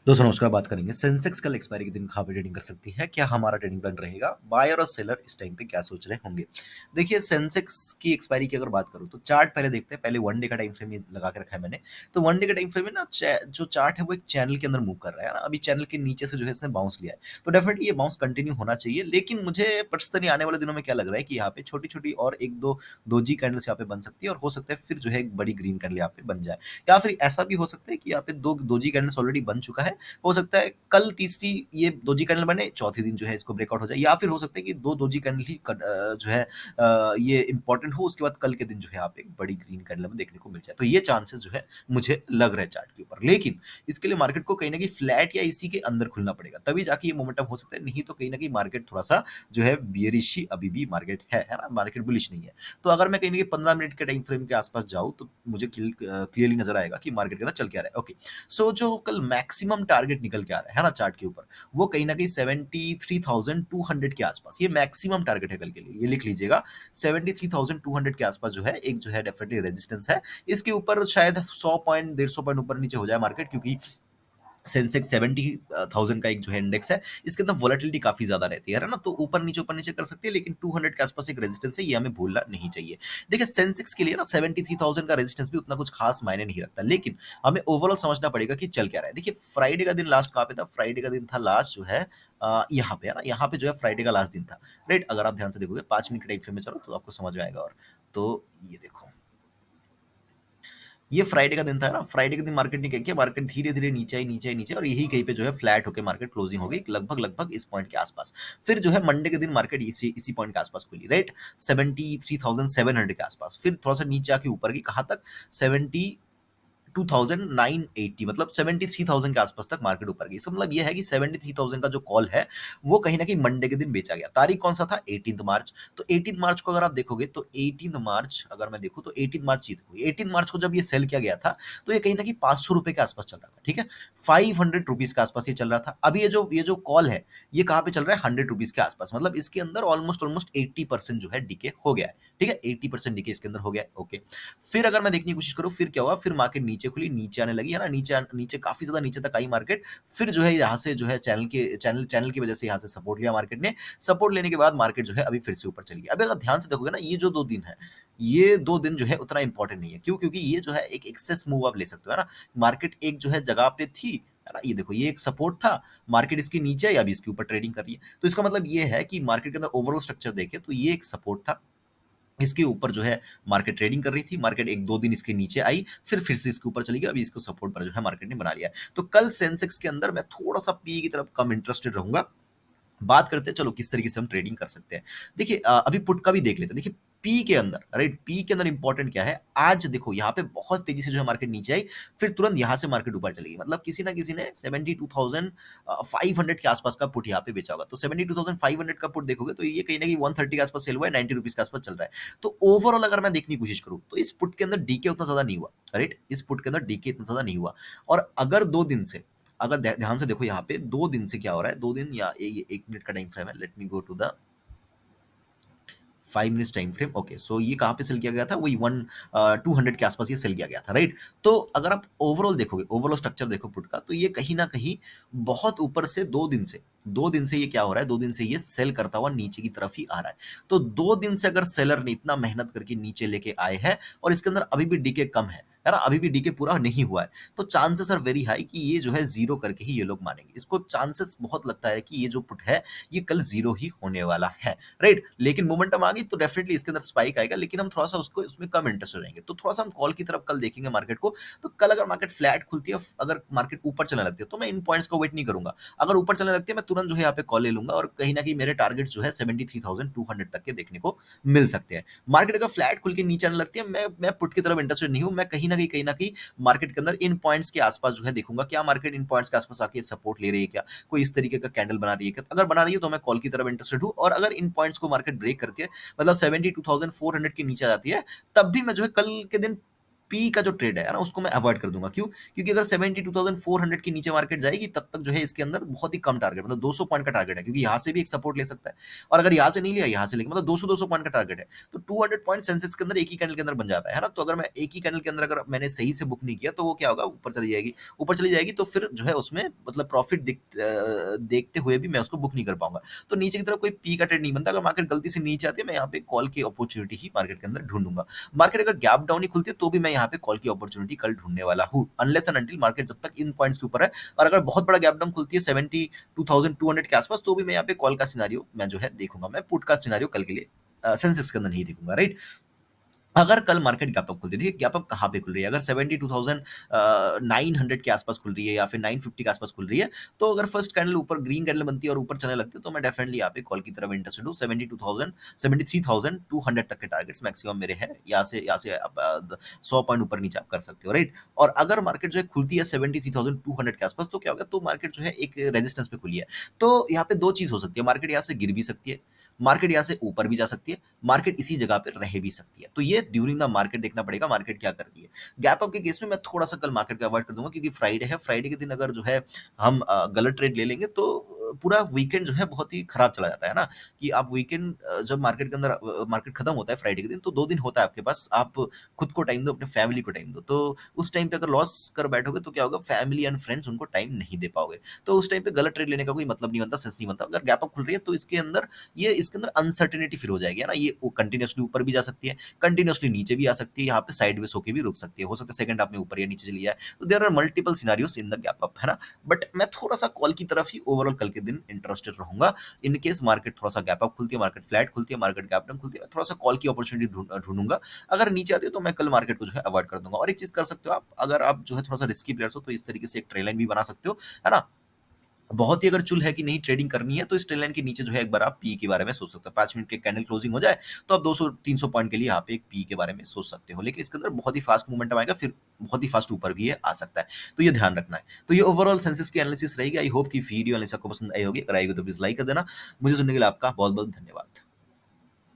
दोस्तों नमस्कार। बात करेंगे सेंसेक्स कल एक्सपायरी के दिन कहाँ पे ट्रेडिंग कर सकती है, क्या हमारा ट्रेडिंग प्लान रहेगा, बायर और सेलर इस टाइम पे क्या सोच रहे होंगे। देखिए सेंसेक्स की एक्सपायरी की अगर बात करूँ तो चार्ट पहले देखते हैं। पहले वन डे का टाइम फ्रेम लगा के रखा है मैंने। तो वन डे का टाइम फ्रेम में ना जो चार्ट है वो एक चैनल के अंदर मूव कर रहा है ना। अभी चैनल के नीचे से जो है इसने बाउंस लिया है, तो डेफिनेटली ये बाउंस कंटिन्यू होना चाहिए। लेकिन मुझे पर्सनली आने वाले दिनों में क्या लग रहा है कि यहाँ पे छोटी छोटी और एक दो दोजी कैंडल्स यहाँ पे बन सकती है, और हो सकता है फिर जो है एक बड़ी ग्रीन कैंडल यहाँ पे बन जाए। या फिर ऐसा भी हो सकता है कि यहाँ पे दो दोजी कैंडल्स ऑलरेडी बन चुका है, हो सकता है कल तीसरी ये दोजी कैंडल बने, चौथे दिन जो है इसको ब्रेकआउट हो जाए, या फिर हो सकता है कि दो दोजी कैंडल ही जो है ये इंपॉर्टेंट हो, उसके बाद कल के दिन जो है आप एक बड़ी ग्रीन कैंडल में देखने को मिल जाए। तो ये चांसेस जो है मुझे लग रहा है चार्ट के ऊपर। लेकिन इसके लिए मार्केट को कहीं ना कहीं फ्लैट या इसी के अंदर खुलना पड़ेगा, तभी जाके ये मोमेंटम हो सकता है। नहीं तो कहीं ना कहीं मार्केट थोड़ा सा जो है बियरिश ही अभी भी मार्केट है ना, मार्केट बुलिश नहीं है। तो अगर मैं कहीं ना कहीं 15 मिनट के टाइम फ्रेम के आसपास जाऊँ तो मुझे क्लियरली नजर आएगा कि मार्केट के अंदर चल क्या रहा है। ओके, सो जो कल मैक्सिमम टारगेट निकल के आ रहा है ना चार्ट के ऊपर, वो कहीं ना कहीं 73,200 के आसपास ये मैक्सिमम टारगेट है कल के लिए। ये लिख लीजिएगा, 73,200 के आसपास जो है एक जो है डेफिनेटली रेजिस्टेंस है। इसके ऊपर शायद 100 पॉइंट 150 पॉइंट ऊपर नीचे हो जाए मार्केट, क्योंकि सेंसेक्स 70,000 का एक जो है इंडेक्स है, इसके अंदर वोलेटिलिटी काफी ज्यादा रहती है ना। तो ऊपर नीचे कर सकती है, लेकिन 200 के आसपास एक रेजिस्टेंस है, ये हमें भूलना नहीं चाहिए। देखिए सेंसेक्स के लिए ना 73,000 का रेजिस्टेंस भी उतना कुछ खास मायने नहीं रखता, लेकिन हमें ओवरऑल समझना पड़ेगा कि चल क्या रहा है। देखिए फ्राइडे का दिन लास्ट कहाँ पे था, फ्राइडे का दिन था लास्ट जो है यहाँ पे है ना, यहाँ पे जो है फ्राइडे का लास्ट दिन था। राइट, अगर आप ध्यान से देखोगे 5 मिनट के टाइम फ्रेम में चलो तो आपको समझ में आएगा। और तो ये देखो, ये फ्राइडे का दिन था ना। फ्राइडे के दिन मार्केट ने क्या किया, मार्केट धीरे धीरे नीचे आई नीचे आई नीचे, और यही कहीं पे जो है फ्लैट होकर मार्केट क्लोजिंग हो गई लगभग लगभग इस पॉइंट के आसपास। फिर जो है मंडे के दिन मार्केट इसी इसी पॉइंट के आसपास खुली, राइट, 73,700 के आसपास। फिर थोड़ा सा नीचे आके ऊपर की कहाँ तक, 72,980, मतलब 73,000 के आसपास तक मार्केट ऊपर गई। इसका मतलब ये है कि 73,000 का जो कॉल है वो कहीं ना कहीं मंडे के दिन बेचा गया। तारीख कौन सा था, 18 मार्च। तो 18 मार्च को अगर आप देखोगे तो 18 मार्च अगर मैं देखूं तो 18 मार्च ही देखो, 18 मार्च को जब ये सेल किया गया था तो ये कहीं ना कहीं 500 रुपए के आसपास चल रहा था। ठीक है, 500 रुपीज के आसपास ये चल रहा था। अभी ये जो कॉल है ये कहाँ पे चल रहा है, 100 रुपीज के आसपास। मतलब इसके अंदर ऑलमोस्ट ऑलमोस्ट 80% जो है डीके हो गया है। ठीक है, 80% डीके इसके अंदर हो गया है। ओके, फिर अगर मैं देखने की कोशिश करूँ फिर क्या हुआ, फिर मार्केट नीचे खुली, नीचे आने लगी है ना, नीचे काफी ज्यादा नीचे तक आई मार्केट। फिर जो है यहाँ से जो है चैनल की वजह से यहाँ से सपोर्ट लिया मार्केट ने। सपोर्ट लेने के बाद मार्केट जो है अभी फिर से ऊपर चली गई। अभी अगर ध्यान से देखोगे ना, ये जो 2 दिन है, ये 2 दिन जो है उतना इंपॉर्टेंट नहीं है। क्यों, क्योंकि ये जो है एक एक्सेस मूव आप ले सकते हो है ना। मार्केट एक जो है जगह पे थी है ना, ये देखो ये एक सपोर्ट था, मार्केट इसके नीचे है, अभी इसके ऊपर ट्रेडिंग कर रही है। तो इसका मतलब ये है कि मार्केट के अंदर ओवरऑल स्ट्रक्चर देखे तो ये एक सपोर्ट था, इसके ऊपर जो है मार्केट ट्रेडिंग कर रही थी। मार्केट एक दो दिन इसके नीचे आई, फिर से इसके ऊपर चली गई, अभी इसको सपोर्ट पर जो है मार्केट ने बना लिया है। तो कल सेंसेक्स के अंदर मैं थोड़ा सा पी की तरफ कम इंटरेस्टेड रहूंगा। बात करते हैं चलो किस तरीके से हम ट्रेडिंग कर सकते हैं। देखिए अभी पुट का भी देख लेते हैं। देखिए पी के अंदर, राइट, पी के अंदर इंपॉर्टेंट क्या है, आज देखो यहाँ पे बहुत तेजी से जो है मार्केट नीचे आई, फिर तुरंत यहाँ से मार्केट ऊपर चली गई। मतलब किसी ना किसी ने 72,500 के आसपास का पुट यहाँ पे बेचा होगा। तो 72,500 का पुट देखोगे तो ये कहीं ना कहीं 130 के आसपास सेल हुआ है, 90 रुपीज के आसपास चल रहा है। तो ओवरऑल अगर मैं देखने की कोशिश करूँ तो इस पुट के अंदर डीके उतना ज्यादा नहीं हुआ, राइट, इस पुट के अंदर डीके इतना ज्यादा नहीं हुआ। और अगर 2 दिन से, अगर ध्यान से देखो यहाँ पे 2 दिन से क्या हो रहा है, 2 दिन या ये 1 मिनट का टाइम फ्रेम है, let me go to the 5 minutes time frame. Okay, so ये कहाँ पे सेल किया गया था, वही 200 के आसपास ये सेल किया गया था, राइट। तो अगर आप ओवरऑल देखोगे, ओवरऑल स्ट्रक्चर देखो पुट का, तो ये कहीं ना कहीं बहुत ऊपर से 2 दिन से ये क्या हो रहा है, 2 दिन से ये सेल करता हुआ नीचे की तरफ ही आ रहा है। तो 2 दिन से अगर सेलर ने इतना मेहनत करके नीचे लेके आए हैं और इसके अंदर अभी भी डीके कम है ना, अभी भी डीके पूरा नहीं हुआ है, तो चांसेस आर वेरी हाई कि ये जो है जीरो करके ही ये लोग मानेंगे इसको। चांसेस बहुत लगता है कि ये जो पुट है ये कल जीरो ही होने वाला है, राइट। लेकिन मोमेंटम आ गई तो डेफिनेटली इसके अंदर स्पाइक आएगा, लेकिन हम थोड़ा सा उसको उसमें कम इंटरेस्ट रहेंगे। तो थोड़ा सा हम कॉल की तरफ कल देखेंगे मार्केट को। तो कल अगर मार्केट फ्लैट खुलती है, अगर मार्केट ऊपर चलने लगती है, तो मैं इन पॉइंट्स को वेट नहीं करूंगा। अगर ऊपर चलने लगती है मैं तुरंत जो है यहाँ पे कॉल ले लूंगा, और कहीं ना कहीं मेरे टारगेट जो है 73,200 तक के देखने को मिल सकते हैं। मार्केट अगर फ्लैट खुल के नीचे आने लगती है, मैं पुट की तरफ इंटरेस्टेड नहीं हूँ। मैं कहीं ना कहीं मार्केट के अंदर इन पॉइंट्स के आसपास जो है देखूंगा, क्या मार्केट इन पॉइंट्स के आसपास आके सपोर्ट ले रही है, क्या कोई इस तरीके का कैंडल बना रही है क्या। अगर बना रही है तो मैं कॉल की तरफ इंटरेस्टेड हूँ, और अगर इन पॉइंट्स को मार्केट ब्रेक करती है, मतलब 72,400 के नीचे आ जाती है, तब भी मैं जो है कल के दिन पी का जो ट्रेड है ना, उसको मैं अवॉइड कर दूंगा। क्यों? क्योंकि अगर 72,400 के नीचे मार्केट जाएगी तब तक जो है इसके अंदर बहुत ही कम टारगेट, मतलब 200 पॉइंट का टारगेट है, क्योंकि यहाँ से भी एक सपोर्ट ले सकता है, और अगर यहाँ से नहीं लिया, यहाँ से लेके मतलब 200 पॉइंट का टारगेट है, तो 200 पॉइंट सेंसेक्स के अंदर एक ही कैंडल के अंदर बन जाता है ना। तो अगर मैं एक ही कैंडल के अंदर अगर मैंने सही से बुक नहीं किया तो वो क्या होगा, ऊपर चली जाएगी। ऊपर चली जाएगी तो फिर जो है उसमें मतलब प्रॉफिट देखते हुए भी मैं उसको बुक नहीं कर पाऊंगा। तो नीचे की तरफ कोई पी का ट्रेड नहीं बनता। अगर मार्केट गलती से नीचे आती है, मैं यहाँ पे कॉल की अपॉर्चुनिटी ही मार्केट के अंदर ढूंढूंगा। मार्केट अगर गैप डाउन ही खुलती है तो भी मैं यहाँ पे कॉल की अपॉर्चुनिटी कल ढूंढने वाला हूँ, अनलेस एंड अनटिल मार्केट जब तक इन पॉइंट्स के ऊपर है। और अगर बहुत बड़ा गैप डाउन खुलती है 72,200 के आसपास, तो भी मैं यहाँ पे कॉल का सिनारियो मैं जो है देखूंगा। मैं पुट का सिनारियो कल के लिए सेंसेक्स के अंदर नहीं देखूंगा, राइट। अगर कल मार्केट गैप अप खुलती है, देखिए गैप अप कहाँ पे खुल रही है, अगर 72,900 के आसपास खुल रही है या फिर 950 के आसपास खुल रही है, तो अगर फर्स्ट कैंडल ऊपर ग्रीन कैंडल बनती है और ऊपर चलने लगती है, तो मैं डेफिनेटली यहाँ पे कॉल की तरफ इंटरेस्टेड हूँ। 73,200 तक के टारगेट्स मैक्सिमम मेरे हैं। यहाँ से आप 100 पॉइंट ऊपर नीचे आप कर सकते हो, राइट। और अगर मार्केट जो है खुलती है 73,200 के आसपास, तो क्या होगा, तो मार्केट जो है एक रेजिस्टेंस पे खुली है। तो यहाँ पे दो चीज हो सकती है, मार्केट यहाँ से गिर भी सकती है, मार्केट यहाँ से ऊपर भी जा सकती है, मार्केट इसी जगह पे रह भी सकती है। तो ये ड्यूरिंग द मार्केट देखना पड़ेगा, मार्केट क्या कर रही है। गैप अप के केस में मैं थोड़ा सा कल मार्केट को अवॉइड कर दूंगा, क्योंकि फ्राइडे है, फ्राइडे के दिन अगर जो है हम गलत ट्रेड ले लेंगे तो पूरा वीकेंड जो है बहुत ही खराब चला जाता है ना। कि आप वीकेंड जब मार्केट के अंदर मार्केट खत्म होता है फ्राइडे के दिन, तो 2 दिन होता है आपके पास, आप खुद को टाइम दो, अपने फैमिली को टाइम दो। तो उस टाइम पे अगर लॉस कर बैठोगे तो क्या होगा, फैमिली एंड फ्रेंड्स उनको टाइम नहीं दे पाओगे। तो उस टाइम पे गलत ट्रेड लेने का कोई मतलब नहीं बनता, सेंस नहीं बनता। अगर गैप अप खुल रही है तो इसके अंदर अनसर्टेनिटी फिर हो जाएगी, है ना। ये कंटिन्यूअसली ऊपर भी जा सकती है, कंटिन्यूअसली नीचे भी आ सकती है, यहाँ पे साइडवेज होके भी रुक सकती है, हो सकता है सेकंड हाफ में ऊपर या नीचे चली जाए। तो there are multiple scenarios in the gap up, है ना। बट मैं थोड़ा सा कॉल की तरफ ही ओवरऑल कल के दिन इंटरेस्टेड रहूंगा। इन केस मार्केट थोड़ा सा गैप अप खुलती है, मार्केट फ्लैट खुलती है, मार्केट गैप डाउन खुलती है, मैं थोड़ा सा कॉल की अपॉर्चुनिटी ढूंढूंगा। अगर नीचे आती है तो मैं कल मार्केट को जो है अवॉइड कर दूंगा। और एक चीज कर सकते हो आप, अगर आप जो है थोड़ा सा रिस्की प्लेयर्स हो, तो इस तरीके से एक ट्रेल लाइन भी बना सकते हो, है ना। बहुत ही अगर चुल है कि नहीं ट्रेडिंग करनी है, तो इस ट्रेल लाइन के नीचे जो है एक बार आप पी के बारे में सोच सकते हो। 5 मिनट के कैंडल क्लोजिंग हो जाए तो आप 200-300 पॉइंट के लिए यहाँ पे एक पी के बारे में सोच सकते हो। लेकिन इसके अंदर बहुत ही फास्ट मूवमेंट आएगा, फिर बहुत ही फास्ट ऊपर भी ये आ सकता है, तो ये ध्यान रखना है। तो ये ओवरऑल सेंसेस की एनालिसिस रहेगी। आई होप कि वीडियो एनालिसिस आपको पसंद आई होगी। अगर आएगी तो प्लीज लाइक कर देना। मुझे सुनने के लिए आपका बहुत बहुत धन्यवाद।